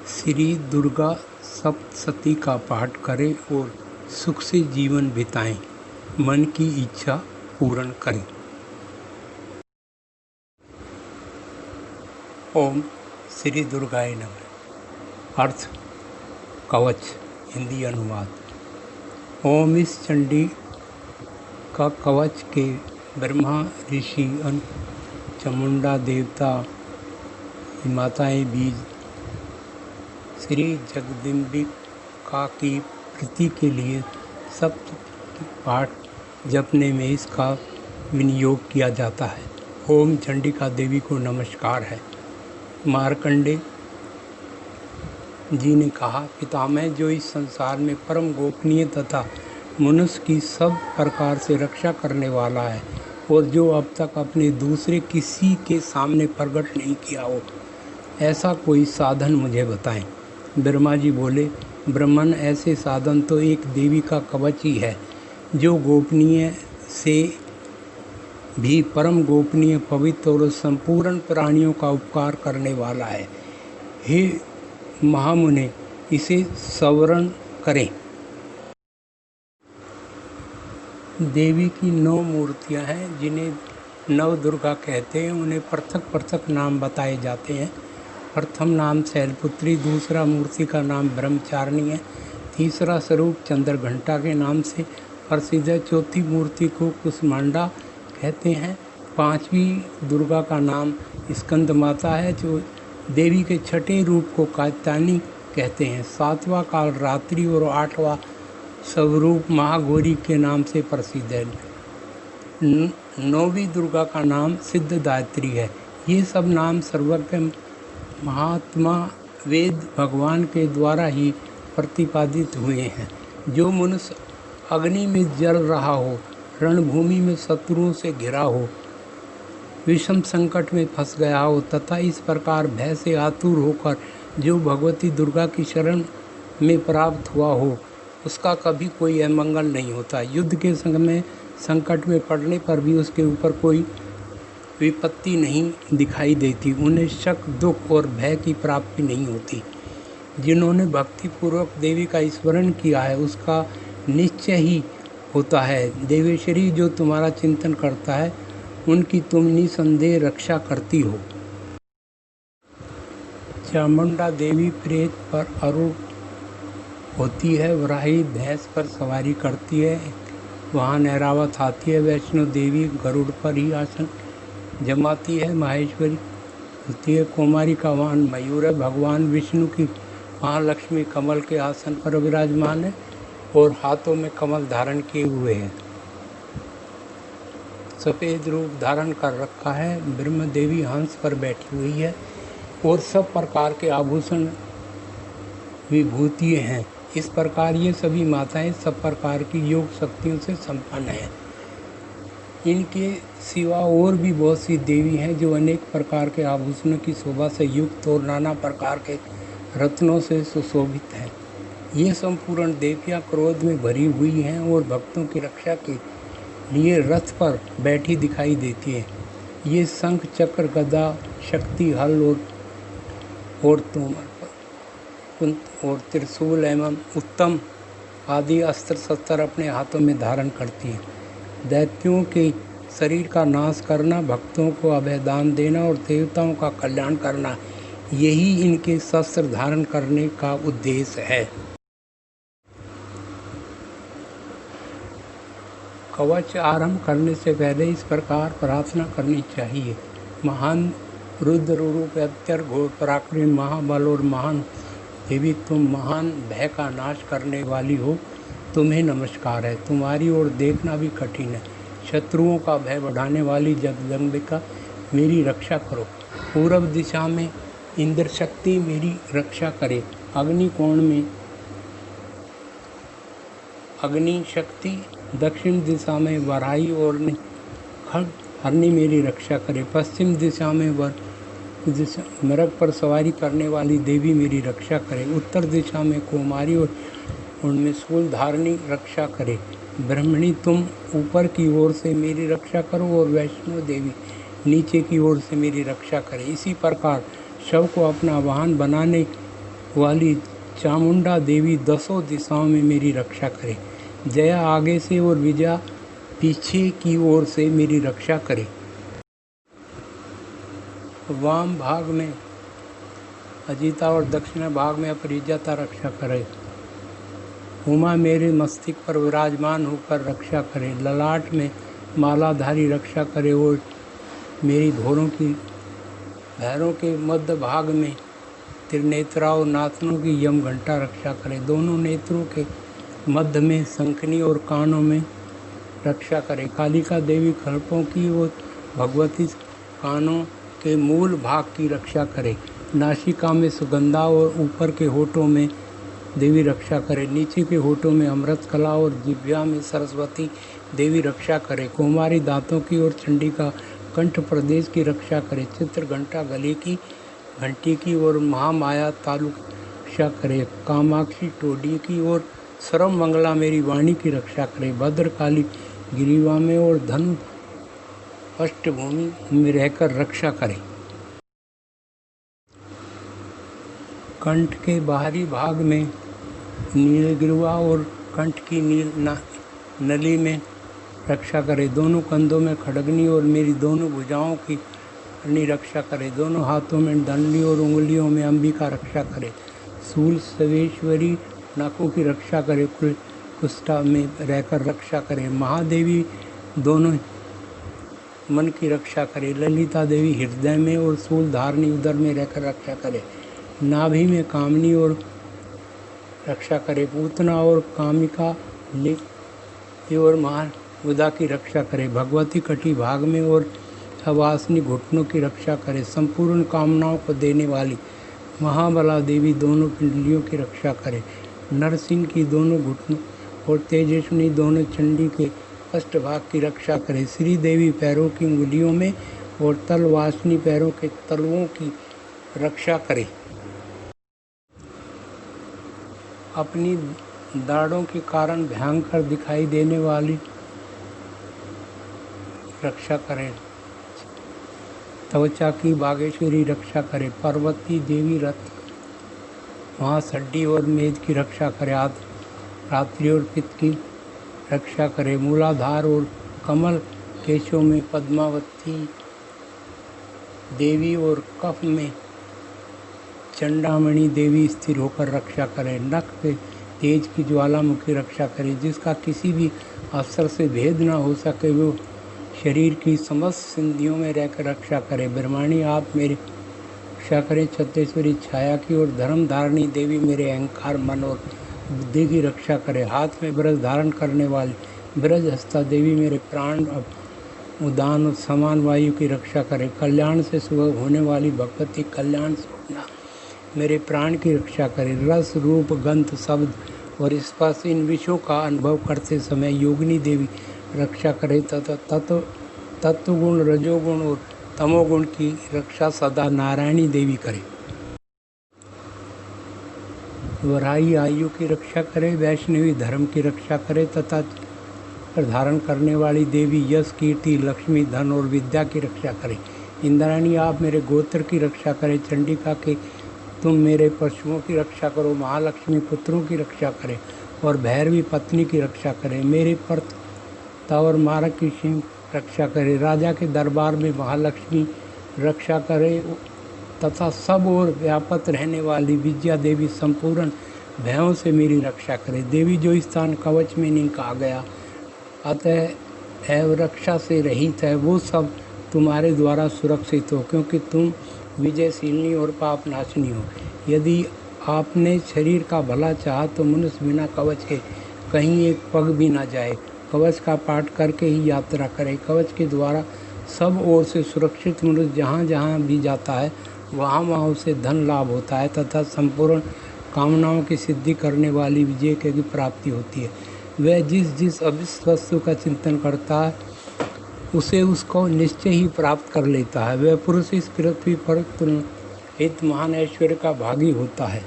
श्री दुर्गा सप्तशती का पाठ करें और सुख से जीवन बिताएं, मन की इच्छा पूर्ण करें। ओम श्री दुर्गाय नमः। अर्थ कवच, हिंदी अनुवाद। ओम इस चंडी का कवच के ब्रह्मा ऋषि, चामुंडा देवता, माताएं बीज श्री जगदम्बिका की प्रीति के लिए सप्त पाठ जपने में इसका विनियोग किया जाता है। ओम चंडिका देवी को नमस्कार है। मार्कंडे जी ने कहा, पितामह जो इस संसार में परम गोपनीय तथा मनुष्य की सब प्रकार से रक्षा करने वाला है और जो अब तक अपने दूसरे किसी के सामने प्रकट नहीं किया हो, ऐसा कोई साधन मुझे बताएं। ब्रह्मा जी बोले, ब्रह्मन ऐसे साधन तो एक देवी का कवच ही है जो गोपनीय से भी परम गोपनीय, पवित्र और संपूर्ण प्राणियों का उपकार करने वाला है। हे महामुने, इसे स्मरण करें। देवी की 9 मूर्तियां हैं जिन्हें नव दुर्गा कहते हैं। उन्हें पृथक पृथक नाम बताए जाते हैं। प्रथम नाम शैलपुत्री, दूसरा मूर्ति का नाम ब्रह्मचारिणी है, तीसरा स्वरूप चंद्रघंटा के नाम से प्रसिद्ध है, चौथी मूर्ति को कुसमांडा कहते हैं, पांचवी दुर्गा का नाम स्कंद माता है जो देवी के छठे रूप को कात्यायनी कहते हैं, सातवां काल रात्रि और आठवां स्वरूप महागौरी के नाम से प्रसिद्ध है। नौवीं दुर्गा का नाम सिद्धदात्री है। ये सब नाम सर्वज्ञ महात्मा वेद भगवान के द्वारा ही प्रतिपादित हुए हैं। जो मनुष्य अग्नि में जल रहा हो, रणभूमि में शत्रुओं से घिरा हो, विषम संकट में फंस गया हो तथा इस प्रकार भय से आतुर होकर जो भगवती दुर्गा की शरण में प्राप्त हुआ हो, उसका कभी कोई अमंगल नहीं होता। युद्ध के समय संकट में पड़ने पर भी उसके ऊपर कोई विपत्ति नहीं दिखाई देती। उन्हें शक, दुख और भय की प्राप्ति नहीं होती। जिन्होंने भक्तिपूर्वक देवी का स्मरण किया है उसका निश्चय ही होता है। देवेश्वरी जो तुम्हारा चिंतन करता है उनकी तुम निसंदेह रक्षा करती हो। चामुंडा देवी प्रेत पर आरूढ़ होती है, वराही भैंस पर सवारी करती है, वाहन ऐरावत हाथी है। वैष्णो देवी गरुड़ पर ही आसन जमाती है। माहेश्वरी होती है, कुमारी का वाहन मयूर है। भगवान विष्णु की महालक्ष्मी कमल के आसन पर विराजमान है और हाथों में कमल धारण किए हुए हैं। सफ़ेद रूप धारण कर रखा है। ब्रह्म देवी हंस पर बैठी हुई है और सब प्रकार के आभूषण विभूति हैं। इस प्रकार ये सभी माताएं सब प्रकार की योग शक्तियों से संपन्न हैं। इनके सिवा और भी बहुत सी देवी हैं जो अनेक प्रकार के आभूषणों की शोभा से युक्त और नाना प्रकार के रत्नों से सुशोभित हैं। ये संपूर्ण देवियां क्रोध में भरी हुई हैं और भक्तों की रक्षा के लिए रथ पर बैठी दिखाई देती हैं। ये शंख, चक्र, गदा, शक्ति, हल और तोमर और त्रिशूल एवं उत्तम आदि अस्त्र शस्त्र अपने हाथों में धारण करती हैं। दैत्यों के शरीर का नाश करना, भक्तों को अभयदान देना और देवताओं का कल्याण करना, यही इनके शस्त्र धारण करने का उद्देश्य है। कवच आरंभ करने से पहले इस प्रकार प्रार्थना करनी चाहिए। महान रुद्र रूप, अत्यंत घोर पराक्रमी, महाबल और महान देवी, तुम महान भय का नाश करने वाली हो, तुम्हें नमस्कार है। तुम्हारी ओर देखना भी कठिन है। शत्रुओं का भय बढ़ाने वाली जगदम्बिका, मेरी रक्षा करो। पूर्व दिशा में इंद्र शक्ति मेरी रक्षा करे। अग्निकोण में अग्नि शक्ति, दक्षिण दिशा में वराही और खड्ग हरणी मेरी रक्षा करे। पश्चिम दिशा में मृग पर सवारी करने वाली देवी मेरी रक्षा करे। उत्तर दिशा में कुमारी और उनमें शूल धारणी रक्षा करे। ब्रह्मणी, तुम ऊपर की ओर से मेरी रक्षा करो और वैष्णो देवी नीचे की ओर से मेरी रक्षा करे। इसी प्रकार शव को अपना वाहन बनाने वाली चामुंडा देवी दसों दिशाओं में मेरी रक्षा करे। जया आगे से और विजया पीछे की ओर से मेरी रक्षा करे। वाम भाग में अजिता और दक्षिण भाग में अपरिजता रक्षा करे। उमा मेरे मस्तिष्क पर विराजमान होकर रक्षा करे। ललाट में मालाधारी रक्षा करे और मेरी भैरों के मध्य भाग में त्रिनेत्रा और नाथनों की यम घंटा रक्षा करे। दोनों नेत्रों के मध्य में शंखनी और कानों में रक्षा करे। कालिका देवी खड़पों की और भगवती कानों के मूल भाग की रक्षा करे। नासिका में सुगंधा और ऊपर के होठों में देवी रक्षा करे। नीचे के होठों में अमृत कला और जिह्वा में सरस्वती देवी रक्षा करे। कुमारी दांतों की और चंडिका कंठ प्रदेश की रक्षा करे। चित्र घंटा गले की घंटी की और महामाया तालु रक्षा करे। कामाक्षी टोडी की और सर्व मंगला मेरी वाणी की रक्षा करे। भद्रकाली गिरीवा में और धनु अष्टभूमि में रहकर रक्षा करे। कंठ के बाहरी भाग में नीलगिरवा और कंठ की नली में रक्षा करे। दोनों कंधों में खड़गनी और मेरी दोनों भुजाओं की रक्षा करे। दोनों हाथों में दंडली और उंगलियों में अंबिका रक्षा करे। सूल सवेश्वरी नाकों की रक्षा करे। कुष्ठा में रहकर रक्षा करे। महादेवी दोनों मन की रक्षा करे। ललिता देवी हृदय में और सूल धारणी उदर में रहकर रक्षा करे। नाभि में कामनी और रक्षा करे। पूतना और कामिका लिप्ति और महाउदा की रक्षा करे। भगवती कटी भाग में और हवासनी घुटनों की रक्षा करे। संपूर्ण कामनाओं को देने वाली महाबला देवी दोनों पिंडलियों की रक्षा करे। नरसिंह की दोनों घुटनों और तेजस्विनी दोनों चंडी के अष्टभाग की रक्षा करे। श्री देवी पैरों की उंगलियों में और तलवासनी पैरों के तलवों की रक्षा करे। अपनी दाढ़ों के कारण भयंकर दिखाई देने वाली रक्षा करें। त्वचा की बागेश्वरी रक्षा करे। पार्वती देवी रथ महासड्डी और मेद की रक्षा करे। रात्रि और पित्त की रक्षा करे। मूलाधार और कमल केशों में पद्मावती देवी और कफ में चंडामणि देवी स्थिर होकर रक्षा करे। नख पे तेज की ज्वालामुखी रक्षा करे। जिसका किसी भी अवसर से भेद न हो सके वो शरीर की समस्त सिंधियों में रहकर रक्षा करे। ब्रह्माणी आप मेरी रक्षा करें। छत्तेश्वरी छाया की और धर्म धारणी देवी मेरे अहंकार मन और बुद्धि की रक्षा करे। हाथ में ब्रज धारण करने वाली ब्रज हस्ता देवी मेरे प्राण उदान और समान वायु की रक्षा करे। कल्याण से सुबह होने वाली भगवती कल्याण स्वप्ना मेरे प्राण की रक्षा करे। रस रूप गंध शब्द और स्पर्श इन विषयों का अनुभव करते समय योगिनी देवी रक्षा करे तथा तत्वगुण रजोगुण और तमोगुण की रक्षा सदा नारायणी देवी करे। वराही आयु की रक्षा करे। वैष्णवी धर्म की रक्षा करे तथा धारण करने वाली देवी यश कीर्ति लक्ष्मी धन और विद्या की रक्षा करे। इंद्राणी आप मेरे गोत्र की रक्षा करें। चंडिका के तुम मेरे पशुओं की रक्षा करो। महालक्ष्मी पुत्रों की रक्षा करें और भैरवी पत्नी की रक्षा करें। मेरे पर्त तावर मारक की सिंह रक्षा करे। राजा के दरबार में महालक्ष्मी रक्षा करे तथा सब ओर व्यापत रहने वाली विद्या देवी संपूर्ण भयों से मेरी रक्षा करे। देवी जो स्थान कवच में नहीं कहा गया अतः एव रक्षा से रहित है वो सब तुम्हारे द्वारा सुरक्षित हो, क्योंकि तुम विजयशीलिनी और पाप नाशनी हो। यदि आपने शरीर का भला चाहा तो मनुष्य बिना कवच के कहीं एक पग भी ना जाए। कवच का पाठ करके ही यात्रा करे। कवच के द्वारा सब ओर से सुरक्षित मनुष्य जहाँ जहाँ भी जाता है वहाँ वहाँ उसे धन लाभ होता है तथा संपूर्ण कामनाओं की सिद्धि करने वाली विजय की प्राप्ति होती है। वह जिस जिस अभिष्ट वस्तु का चिंतन करता है उसे उसको निश्चय ही प्राप्त कर लेता है। वह पुरुष इस पृथ्वी पर हित महान ऐश्वर्य का भागी होता है।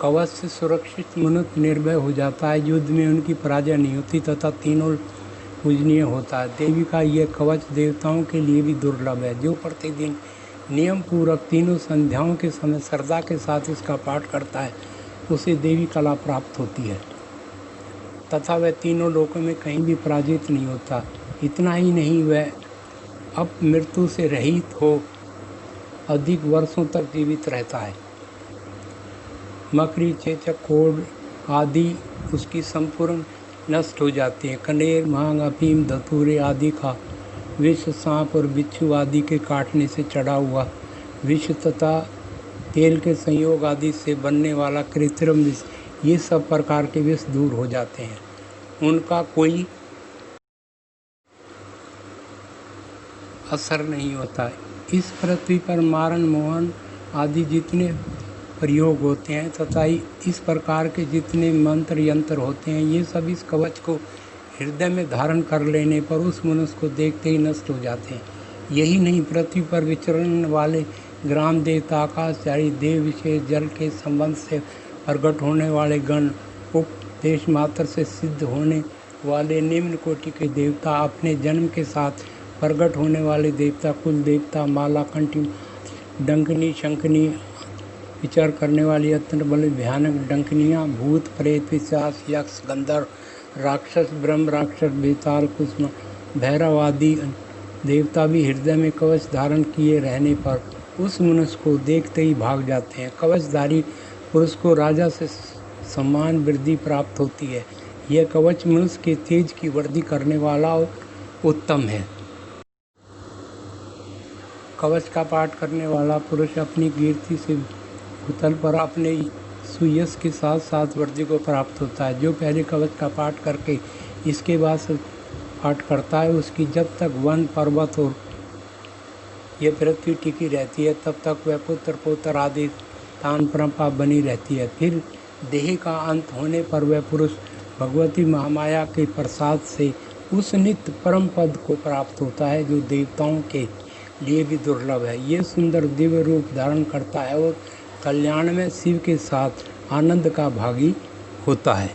कवच से सुरक्षित मनुष्य निर्भय हो जाता है। युद्ध में उनकी पराजय नहीं होती तथा तीनों पूजनीय होता है। देवी का यह कवच देवताओं के लिए भी दुर्लभ है। जो प्रतिदिन नियम पूर्वक तीनों संध्याओं के समय श्रद्धा के साथ इसका पाठ करता है, उसे देवी कला प्राप्त होती है तथा वह तीनों लोकों में कहीं भी पराजित नहीं होता। इतना ही नहीं, वह अब मृत्यु से रहित हो अधिक वर्षों तक जीवित रहता है। मकड़ी, चेचक, कोढ़ आदि उसकी संपूर्ण नष्ट हो जाती हैं। कनेर, भांग, अफीम, धतूरे आदि का विष, सांप और बिच्छू आदि के काटने से चढ़ा हुआ विष तथा तेल के संयोग आदि से बनने वाला कृत्रिम विष, ये सब प्रकार के विष दूर हो जाते हैं। उनका कोई असर नहीं होता। इस पृथ्वी पर मारण, मोहन आदि जितने प्रयोग होते हैं तथा इस प्रकार के जितने मंत्र यंत्र होते हैं, ये सब इस कवच को हृदय में धारण कर लेने पर उस मनुष्य को देखते ही नष्ट हो जाते हैं। यही नहीं, पृथ्वी पर विचरण वाले ग्राम देवता, आकाशचारी देव, विशेष जल के संबंध से प्रकट होने वाले गण, उपदेश मात्र से सिद्ध होने वाले निम्न कोटि के देवता, अपने जन्म के साथ प्रकट होने वाले देवता, कुल देवता, माला, कंठी, डंकनी, शंखनी, विचार करने वाली अत्यंत बड़े भयानक डंकनियाँ, भूत, प्रेत, पिशाच, यक्ष, गंधर्व, राक्षस, ब्रह्म राक्षस, बेताल, कुसुम, भैरव आदि देवता भी हृदय में कवच धारण किए रहने पर उस मनुष्य को देखते ही भाग जाते हैं। कवचधारी पुरुष को राजा से सम्मान वृद्धि प्राप्त होती है। यह कवच मनुष्य के तेज की वृद्धि करने वाला और उत्तम है। कवच का पाठ करने वाला पुरुष अपनी कीर्ति से भूतल पर अपने सुयश के साथ साथ वृद्धि को प्राप्त होता है। जो पहले कवच का पाठ करके इसके बाद पाठ करता है, उसकी जब तक वन, पर्वत और यह पृथ्वी टिकी रहती है, तब तक वह पुत्र पौत्र आदि तान परंपरा बनी रहती है। फिर देह का अंत होने पर वह पुरुष भगवती महामाया के प्रसाद से उस नित्य परम पद को प्राप्त होता है, जो देवताओं के लिए भी दुर्लभ है। ये सुंदर दिव्य रूप धारण करता है और कल्याण में शिव के साथ आनंद का भागी होता है।